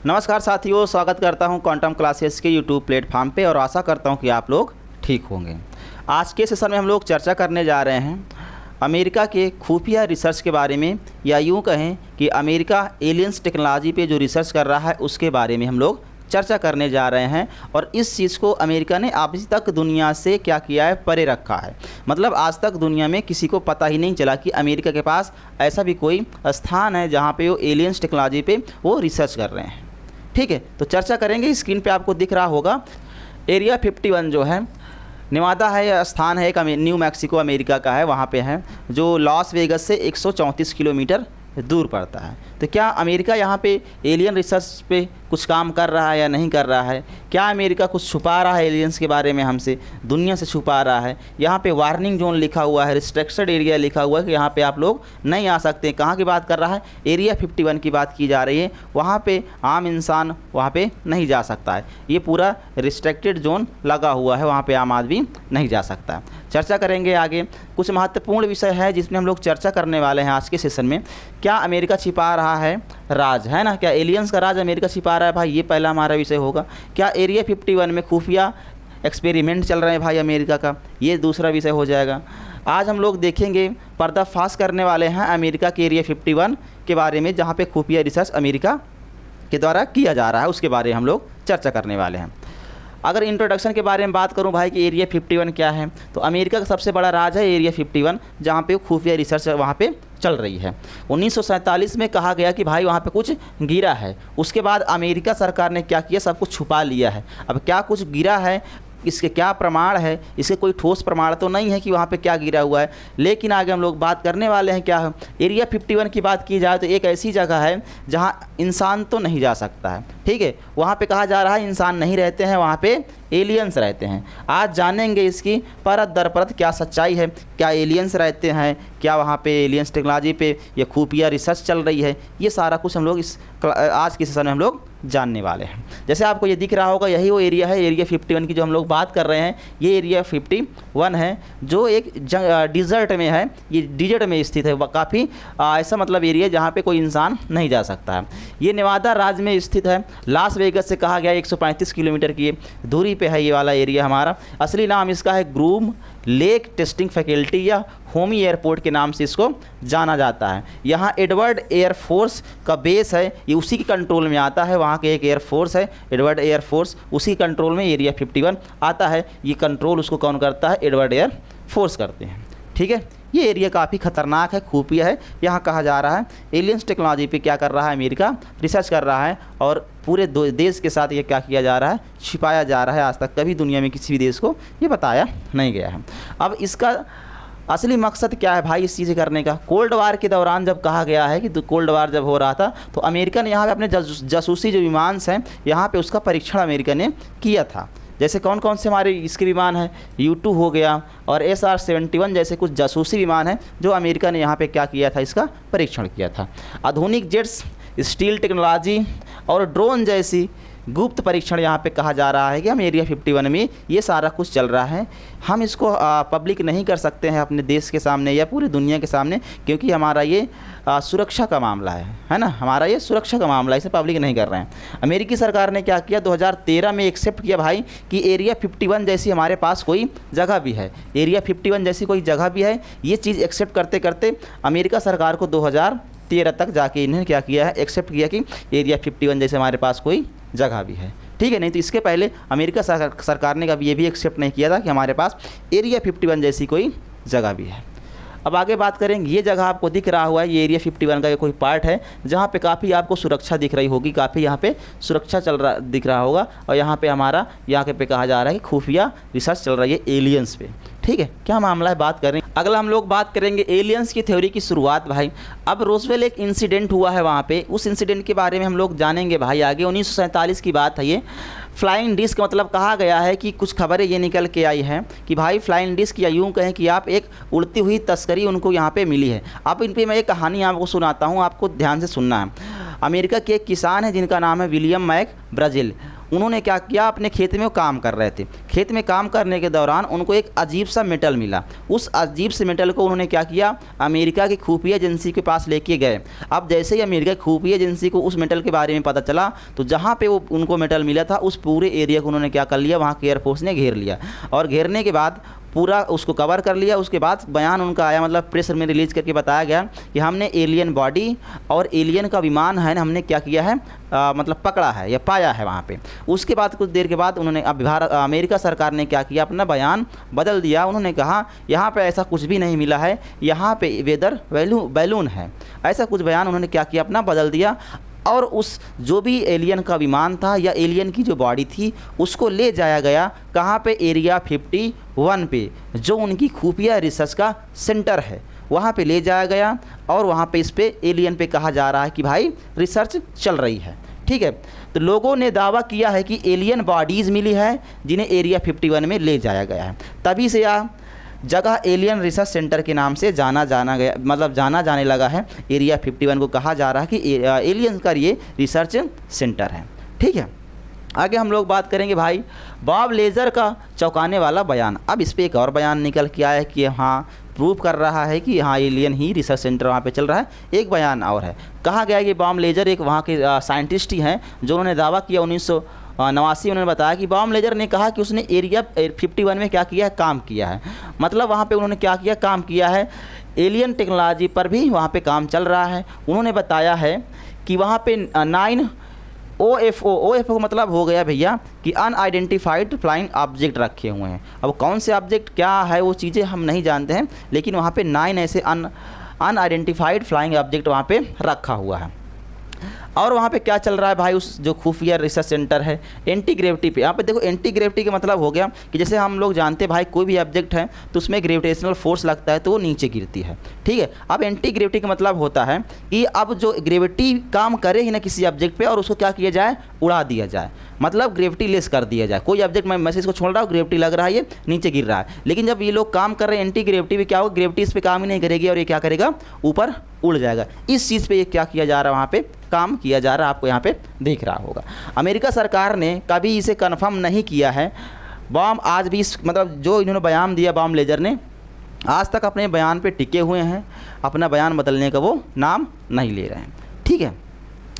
नमस्कार साथियों, स्वागत करता हूं क्वांटम क्लासेस के यूट्यूब प्लेटफॉर्म पे और आशा करता हूं कि आप लोग ठीक होंगे। आज के सेशन में हम लोग चर्चा करने जा रहे हैं अमेरिका के खुफिया रिसर्च के बारे में, या यूं कहें कि अमेरिका एलियंस टेक्नोलॉजी पे जो रिसर्च कर रहा है उसके बारे में हम लोग चर्चा करने जा रहे हैं। और इस चीज़ को अमेरिका ने अभी तक दुनिया से क्या किया है, परे रखा है। मतलब आज तक दुनिया में किसी को पता ही नहीं चला कि अमेरिका के पास ऐसा भी कोई स्थान है जहाँ पे वो एलियंस टेक्नोलॉजी पे वो रिसर्च कर रहे हैं। ठीक है, तो चर्चा करेंगे। स्क्रीन पे आपको दिख रहा होगा एरिया 51 जो है नेवादा है, यह स्थान है, एक न्यू मैक्सिको अमेरिका का है, वहाँ पे है, जो लॉस वेगस से 134 किलोमीटर दूर पड़ता है। तो क्या अमेरिका यहाँ पे एलियन रिसर्च पे कुछ काम कर रहा है या नहीं कर रहा है? क्या अमेरिका कुछ छुपा रहा है एलियंस के बारे में, हमसे दुनिया से छुपा रहा है? यहाँ पे वार्निंग जोन लिखा हुआ है, रिस्ट्रिक्टेड एरिया लिखा हुआ है कि यहाँ पे आप लोग नहीं आ सकते। कहाँ की बात कर रहा है? एरिया 51 की बात की जा रही है। वहाँ पे आम इंसान वहाँ पे नहीं जा सकता है। ये पूरा रिस्ट्रिक्टेड जोन लगा हुआ है, वहाँ पे आम आदमी नहीं जा सकता है। चर्चा करेंगे आगे। कुछ महत्वपूर्ण विषय है जिसमें हम लोग चर्चा करने वाले हैं आज के सेशन में। क्या अमेरिका छिपा रहा है राज, है ना? क्या एलियंस का राज अमेरिका छिपा रहा है भाई? ये पहला हमारा विषय होगा। क्या एरिया 51 में खुफिया एक्सपेरिमेंट चल रहे हैं भाई अमेरिका का? ये दूसरा विषय हो जाएगा। आज हम लोग देखेंगे, पर्दाफाश करने वाले हैं अमेरिका के एरिया 51 के बारे में, जहाँ पे खुफिया रिसर्च अमेरिका के द्वारा किया जा रहा है, उसके बारे में हम लोग चर्चा करने वाले हैं। अगर इंट्रोडक्शन के बारे में बात करूं भाई कि एरिया 51 क्या है, तो अमेरिका का सबसे बड़ा राज है एरिया 51, जहां पे खुफिया रिसर्च वहां पे चल रही है। 1947 में कहा गया कि भाई वहाँ पे कुछ गिरा है। उसके बाद अमेरिका सरकार ने क्या किया, सब कुछ छुपा लिया है। अब क्या कुछ गिरा है, इसके क्या प्रमाण है? इसके कोई ठोस प्रमाण तो नहीं है कि वहाँ पे क्या गिरा हुआ है, लेकिन आगे हम लोग बात करने वाले हैं। क्या है एरिया 51 की बात की जाए तो एक ऐसी जगह है जहाँ इंसान तो नहीं जा सकता है। ठीक है, वहाँ पे कहा जा रहा है इंसान नहीं रहते हैं, वहाँ पे एलियंस रहते हैं। आज जानेंगे इसकी परत दर परत क्या सच्चाई है। क्या एलियंस रहते हैं? क्या वहाँ पे एलियंस टेक्नोलॉजी पे ये खुफिया रिसर्च चल रही है? ये सारा कुछ हम लोग इस आज के सेशन में हम लोग जानने वाले हैं। जैसे आपको ये दिख रहा होगा, यही वो एरिया है एरिया 51 की जो हम लोग बात कर रहे हैं। ये एरिया 51 है जो एक डिज़र्ट में है, ये डिजर्ट में स्थित है। काफ़ी ऐसा मतलब एरिया जहाँ पे कोई इंसान नहीं जा सकता है। ये नेवादा राज्य में स्थित है। लास वेगस से कहा गया 135 किलोमीटर की दूरी पे है ये वाला एरिया हमारा। असली नाम इसका है ग्रूम लेक टेस्टिंग फैकल्टी या होमी एयरपोर्ट के नाम से इसको जाना जाता है। यहाँ एडवर्ड एयरफोर्स का बेस है, ये उसी के कंट्रोल में आता है। वहाँ के एक एयरफोर्स है एडवर्ड एयरफोर्स, उसी कंट्रोल में एरिया 51 आता है। ये कंट्रोल उसको कौन करता है? एडवर्ड एयरफोर्स करते हैं। ठीक है, ये एरिया काफ़ी ख़तरनाक है, खुफिया है। यहाँ कहा जा रहा है एलियंस टेक्नोलॉजी पे क्या कर रहा है अमेरिका, रिसर्च कर रहा है, और पूरे देश के साथ ये क्या किया जा रहा है, छिपाया जा रहा है। आज तक कभी दुनिया में किसी भी देश को ये बताया नहीं गया है। अब इसका असली मकसद क्या है भाई इस चीज़ करने का? कोल्ड वार के दौरान जब कहा गया है कि कोल्ड वार जब हो रहा था तो अमेरिका ने यहाँ पे अपने जासूसी जो विमान हैं यहाँ पे उसका परीक्षण अमेरिका ने किया था। जैसे कौन कौन से हमारे इसके विमान हैं, U-2 हो गया और SR-71 जैसे कुछ जासूसी विमान हैं जो अमेरिका ने यहाँ पे क्या किया था, इसका परीक्षण किया था। आधुनिक जेट्स, स्टील टेक्नोलॉजी और ड्रोन जैसी गुप्त परीक्षण यहाँ पे कहा जा रहा है कि हम एरिया 51 में ये सारा कुछ चल रहा है। हम इसको पब्लिक नहीं कर सकते हैं अपने देश के सामने या पूरी दुनिया के सामने, क्योंकि हमारा ये सुरक्षा का मामला है ना? हमारा ये सुरक्षा का मामला है, इसे पब्लिक नहीं कर रहे हैं। अमेरिकी सरकार ने क्या किया, 2013 में एक्सेप्ट किया भाई कि एरिया 51 जैसी हमारे पास कोई जगह भी है, एरिया 51 जैसी कोई जगह भी है। ये चीज़ एक्सेप्ट करते करते अमेरिका सरकार को 2013 तक जाके इन्हें क्या किया है, एक्सेप्ट किया कि एरिया 51 जैसे हमारे पास कोई जगह भी है। ठीक है, नहीं तो इसके पहले अमेरिका सरकार ने कभी ये भी एक्सेप्ट नहीं किया था कि हमारे पास एरिया 51 जैसी कोई जगह भी है। अब आगे बात करेंगे। ये जगह आपको दिख रहा हुआ है, ये एरिया 51 का ये कोई पार्ट है जहाँ पे काफ़ी आपको सुरक्षा दिख रही होगी, काफ़ी यहाँ पे सुरक्षा चल रहा दिख रहा होगा। और यहाँ पे हमारा यहाँ पे कहा जा रहा है कि खुफिया रिसर्च चल रही है एलियंस पे। ठीक है, क्या मामला है, बात करें। अगला हम लोग बात करेंगे एलियंस की थ्योरी की शुरुआत भाई। अब रोजवेल एक इंसिडेंट हुआ है वहाँ पे, उस इंसिडेंट के बारे में हम लोग जानेंगे भाई आगे। 1947 की बात है ये। फ्लाइंग डिस्क मतलब कहा गया है कि कुछ खबरें ये निकल के आई हैं कि भाई फ्लाइंग डिस्क, या यूँ कहें कि आप एक उड़ती हुई तस्करी उनको यहाँ पे मिली है। अब इन पर मैं एक कहानी आपको सुनाता हूँ, आपको ध्यान से सुनना है। अमेरिका के एक किसान है जिनका नाम है विलियम मैक ब्राज़िल। उन्होंने क्या किया, अपने खेत में वो काम कर रहे थे, खेत में काम करने के दौरान उनको एक अजीब सा मेटल मिला। उस अजीब से मेटल को उन्होंने क्या किया, अमेरिका की खुफिया एजेंसी के पास लेके गए। अब जैसे ही अमेरिका की खुफिया एजेंसी को उस मेटल के बारे में पता चला, तो जहाँ पे वो उनको मेटल मिला था उस पूरे एरिया को उन्होंने क्या कर लिया, वहाँ के एयरफोर्स ने घेर लिया, और घेरने के बाद पूरा उसको कवर कर लिया। उसके बाद बयान उनका आया, मतलब प्रेस में रिलीज़ करके बताया गया कि हमने एलियन बॉडी और एलियन का विमान है ना, हमने क्या किया है, मतलब पकड़ा है या पाया है वहाँ पे। उसके बाद कुछ देर के बाद उन्होंने अब अमेरिका सरकार ने क्या किया, अपना बयान बदल दिया। उन्होंने कहा यहाँ पे ऐसा कुछ भी नहीं मिला है, यहाँ पे वेदर बैलून है, ऐसा कुछ बयान उन्होंने क्या किया, अपना बदल दिया। और उस जो भी एलियन का विमान था या एलियन की जो बॉडी थी उसको ले जाया गया कहाँ पे, एरिया 51 पे, जो उनकी खुफिया रिसर्च का सेंटर है, वहाँ पे ले जाया गया। और वहाँ पे इस पे एलियन पे कहा जा रहा है कि भाई रिसर्च चल रही है। ठीक है, तो लोगों ने दावा किया है कि एलियन बॉडीज़ मिली है जिन्हें एरिया 51 में ले जाया गया है। तभी से यह जगह एलियन रिसर्च सेंटर के नाम से जाना जाने लगा है। एरिया 51 को कहा जा रहा है कि एलियंस का ये रिसर्च सेंटर है। ठीक है, आगे हम लोग बात करेंगे भाई बॉब लेजर का चौंकाने वाला बयान। अब इस पर एक और बयान निकल के आया है कि हाँ, प्रूव कर रहा है कि हाँ एलियन ही रिसर्च सेंटर वहाँ पे चल रहा है। एक बयान और है, कहा गया है कि बॉब लेजर एक वहाँ के साइंटिस्ट ही हैं जो उन्होंने दावा किया 1989 उन्होंने बताया कि बॉब लेजर ने कहा कि उसने एरिया 51 में क्या किया है, काम किया है। मतलब वहाँ पे उन्होंने क्या किया, काम किया है। एलियन टेक्नोलॉजी पर भी वहाँ पे काम चल रहा है। उन्होंने बताया है कि वहाँ पे 9 OFO मतलब हो गया भैया कि अनआइडेंटिफाइड फ्लाइंग ऑब्जेक्ट रखे हुए हैं। अब कौन से ऑब्जेक्ट क्या है वो चीज़ें हम नहीं जानते हैं, लेकिन वहाँ पे 9 ऐसे अनआइडेंटिफाइड फ्लाइंग ऑब्जेक्ट वहाँ पे रखा हुआ है। और वहाँ पे क्या चल रहा है भाई, उस जो खुफिया रिसर्च सेंटर है एंटी ग्रेविटी पे। यहाँ पे देखो एंटी ग्रेविटी का मतलब हो गया कि जैसे हम लोग जानते हैं भाई कोई भी ऑब्जेक्ट है तो उसमें ग्रेविटेशनल फोर्स लगता है तो वो नीचे गिरती है। ठीक है, अब एंटी ग्रेविटी का मतलब होता है कि अब जो ग्रेविटी काम करे ही ना किसी ऑब्जेक्ट पे और उसको क्या किया जाए, उड़ा दिया जाए, मतलब ग्रेविटी लेस कर दिया जाए। कोई ऑब्जेक्ट मैं मैसेज को छोड़ रहा हूँ, ग्रेविटी लग रहा है, ये नीचे गिर रहा है, लेकिन जब ये लोग काम कर रहे हैं एंटी ग्रेविटी पे, क्या होगा, ग्रेविटी इस पर काम ही नहीं करेगी और ये क्या करेगा, ऊपर उड़ जाएगा। इस चीज़ पे ये क्या किया जा रहा है, वहाँ पे काम किया जा रहा है, आपको यहाँ पे दिख रहा होगा। अमेरिका सरकार ने कभी इसे कन्फर्म नहीं किया है। बॉम आज भी मतलब जो इन्होंने बयान दिया बॉम लेजर ने, आज तक अपने बयान पे टिके हुए हैं, अपना बयान बदलने का वो नाम नहीं ले रहे हैं। ठीक है,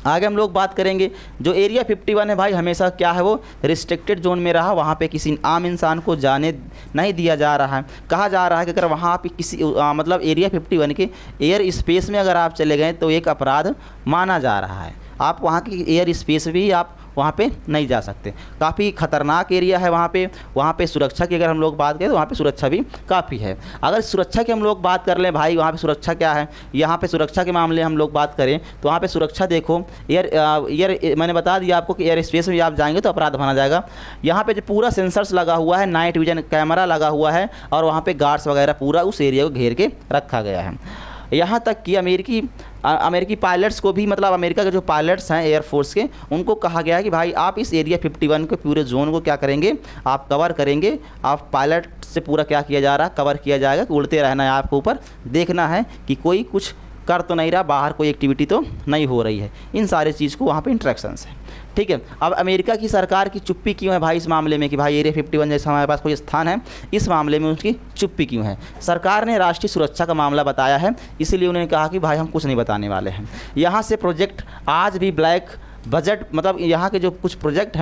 आगे हम लोग बात करेंगे जो एरिया 51 है भाई, हमेशा क्या है, वो रिस्ट्रिक्टेड जोन में रहा। वहाँ पे किसी आम इंसान को जाने नहीं दिया जा रहा है। कहा जा रहा है कि अगर वहाँ पे किसी मतलब एरिया 51 के एयर स्पेस में अगर आप चले गए तो एक अपराध माना जा रहा है। आप वहाँ की एयर स्पेस भी आप वहाँ पे नहीं जा सकते। काफ़ी ख़तरनाक एरिया है वहाँ पे सुरक्षा की अगर हम लोग बात करें तो वहाँ पे सुरक्षा भी काफ़ी है। अगर सुरक्षा की हम लोग बात कर लें भाई, वहाँ पे सुरक्षा क्या है, यहाँ पे सुरक्षा के मामले हम लोग बात करें तो वहाँ पे सुरक्षा देखो, एयर मैंने बता दिया आपको कि एयर स्पेस में आप जाएंगे तो अपराध माना जाएगा। यहाँ पे जो पूरा सेंसर्स लगा हुआ है, नाइट विजन कैमरा लगा हुआ है और वहाँ पे गार्ड्स वगैरह पूरा उस एरिया को घेर के रखा गया है। यहाँ तक कि अमेरिकी पायलट्स को भी, मतलब अमेरिका के जो पायलट्स हैं एयरफोर्स के, उनको कहा गया है कि भाई आप इस एरिया 51 के पूरे जोन को क्या करेंगे, आप कवर करेंगे। आप पायलट से पूरा क्या किया जा रहा है, कवर किया जाएगा कि उड़ते रहना है, आपको ऊपर देखना है कि कोई कुछ कर तो नहीं रहा, बाहर कोई एक्टिविटी तो नहीं हो रही है। इन सारे चीज़ को वहाँ पे इंट्रैक्शंस है। ठीक है, अब अमेरिका की सरकार की चुप्पी क्यों है भाई इस मामले में कि भाई एरिया 51 जैसा हमारे पास कोई स्थान है, इस मामले में उसकी चुप्पी क्यों है? सरकार ने राष्ट्रीय सुरक्षा का मामला बताया है, इसीलिए उन्होंने कहा कि भाई हम कुछ नहीं बताने वाले हैं। यहाँ से प्रोजेक्ट आज भी ब्लैक बजट, मतलब यहाँ के जो कुछ प्रोजेक्ट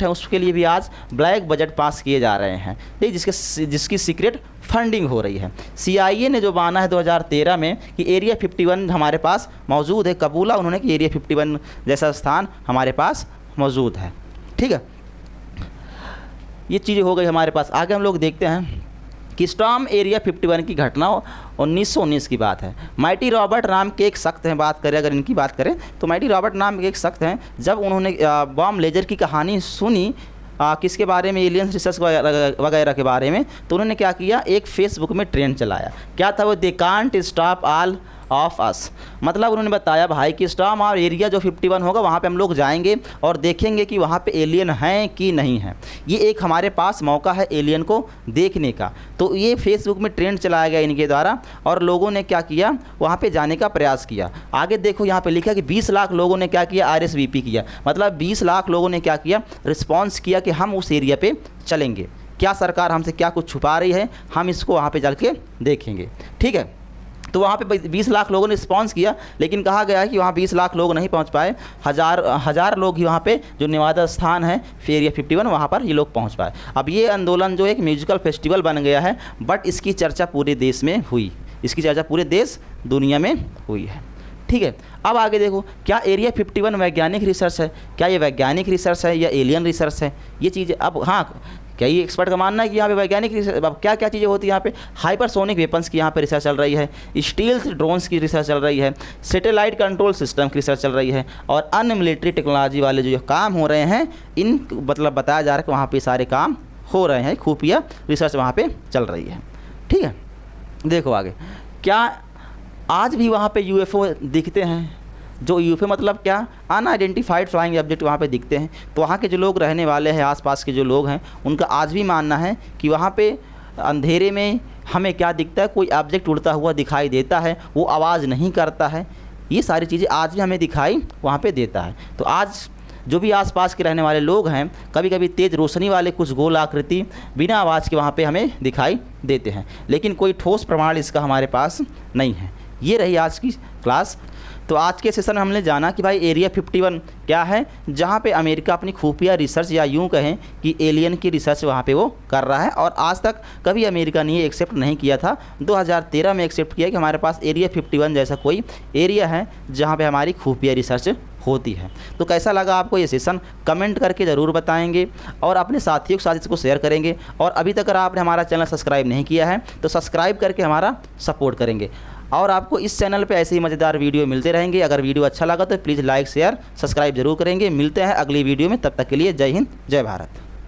हैं उसके लिए भी आज ब्लैक बजट पास किए जा रहे हैं, ठीक, जिसकी सीक्रेट फंडिंग हो रही है। CIA ने जो माना है 2013 में कि एरिया 51 हमारे पास मौजूद है, कबूला उन्होंने कि एरिया 51 जैसा स्थान हमारे पास मौजूद है। ठीक है, ये चीज़ें हो गई हमारे पास। आगे हम लोग देखते हैं कि स्टॉर्म एरिया 51 की घटना 1919 की बात है। माइटी रॉबर्ट नाम के एक शख्स हैं, बात करें अगर इनकी बात करें तो माइटी रॉबर्ट नाम के एक शख्स हैं, जब उन्होंने बॉब लेजर की कहानी सुनी, किसके बारे में, एलियंस रिसर्च वगैरह के बारे में, तो उन्होंने क्या किया, एक फेसबुक में ट्रेंड चलाया। क्या था वो, they can't stop all of us. मतलब उन्होंने बताया भाई कि स्टार मार्क एरिया जो 51 होगा वहाँ पे हम लोग जाएंगे और देखेंगे कि वहाँ पे एलियन हैं कि नहीं हैं। ये एक हमारे पास मौका है एलियन को देखने का। तो ये फेसबुक में ट्रेंड चलाया गया इनके द्वारा और लोगों ने क्या किया, वहाँ पे जाने का प्रयास किया। आगे देखो यहाँ पे लिखा कि 20 लाख लोगों ने क्या किया, RSVP किया। मतलब 20 लाख लोगों ने क्या किया, रिस्पॉन्स किया कि हम उस एरिया पे चलेंगे। क्या सरकार हमसे क्या कुछ छुपा रही है, हम इसको वहाँ पे चल के देखेंगे। ठीक है, तो वहाँ पे 20 लाख लोगों ने रिस्पॉन्स किया, लेकिन कहा गया है कि वहाँ 20 लाख लोग नहीं पहुँच पाए। हज़ार लोग ही वहाँ पे जो नेवादा स्थान है एरिया 51 वहाँ पर ये लोग पहुँच पाए। अब ये आंदोलन जो एक म्यूजिकल फेस्टिवल बन गया है, बट इसकी चर्चा पूरे देश में हुई, इसकी चर्चा पूरे देश दुनिया में हुई है। ठीक है, अब आगे देखो, क्या एरिया 51 वैज्ञानिक रिसर्च है, क्या ये वैज्ञानिक रिसर्च है या एलियन रिसर्च है, ये चीज़ें अब हाँ क्या ये एक्सपर्ट का मानना है कि यहाँ पे वैज्ञानिक रिसर्च। अब क्या क्या चीज़ें होती हैं यहाँ पे, हाइपरसोनिक वेपन्स की यहाँ पे रिसर्च चल रही है, स्टील्थ ड्रोन्स की रिसर्च चल रही है, सैटेलाइट कंट्रोल सिस्टम की रिसर्च चल रही है, और अन्य मिलिट्री टेक्नोलॉजी वाले जो काम हो रहे हैं इन मतलब बताया जा रहा है कि वहाँ पे सारे काम हो रहे हैं, खुफिया रिसर्च वहाँ पे चल रही है। ठीक है, देखो आगे, क्या आज भी वहाँ पे UFO दिखते हैं। जो UFO मतलब क्या, अनआइडेंटिफाइड फ्लाइंग ऑब्जेक्ट वहाँ पे दिखते हैं। तो वहाँ के जो लोग रहने वाले हैं, आसपास के जो लोग हैं, उनका आज भी मानना है कि वहाँ पे अंधेरे में हमें क्या दिखता है, कोई ऑब्जेक्ट उड़ता हुआ दिखाई देता है, वो आवाज़ नहीं करता है। ये सारी चीज़ें आज भी हमें दिखाई वहाँ पे देता है। तो आज जो भी आसपास के रहने वाले लोग हैं, कभी कभी तेज़ रोशनी वाले कुछ गोल आकृति बिना आवाज़ के वहाँ पे हमें दिखाई देते हैं, लेकिन कोई ठोस प्रमाण इसका हमारे पास नहीं है। ये रही आज की क्लास। तो आज के सेशन में हमने जाना कि भाई एरिया 51 क्या है, जहाँ पे अमेरिका अपनी खुफिया रिसर्च या यूँ कहें कि एलियन की रिसर्च वहाँ पे वो कर रहा है, और आज तक कभी अमेरिका ने ये एक्सेप्ट नहीं किया था। 2013 में एक्सेप्ट किया कि हमारे पास एरिया 51 जैसा कोई एरिया है जहाँ पे हमारी खुफिया रिसर्च होती है। तो कैसा लगा आपको ये सेशन, कमेंट करके ज़रूर बताएंगे और अपने साथियों के साथ इसको शेयर करेंगे। और अभी तक अगर आपने हमारा चैनल सब्सक्राइब नहीं किया है तो सब्सक्राइब करके हमारा सपोर्ट करेंगे, और आपको इस चैनल पे ऐसे ही मज़ेदार वीडियो मिलते रहेंगे। अगर वीडियो अच्छा लगा तो प्लीज़ लाइक शेयर सब्सक्राइब जरूर करेंगे। मिलते हैं अगली वीडियो में, तब तक के लिए जय हिंद जय भारत।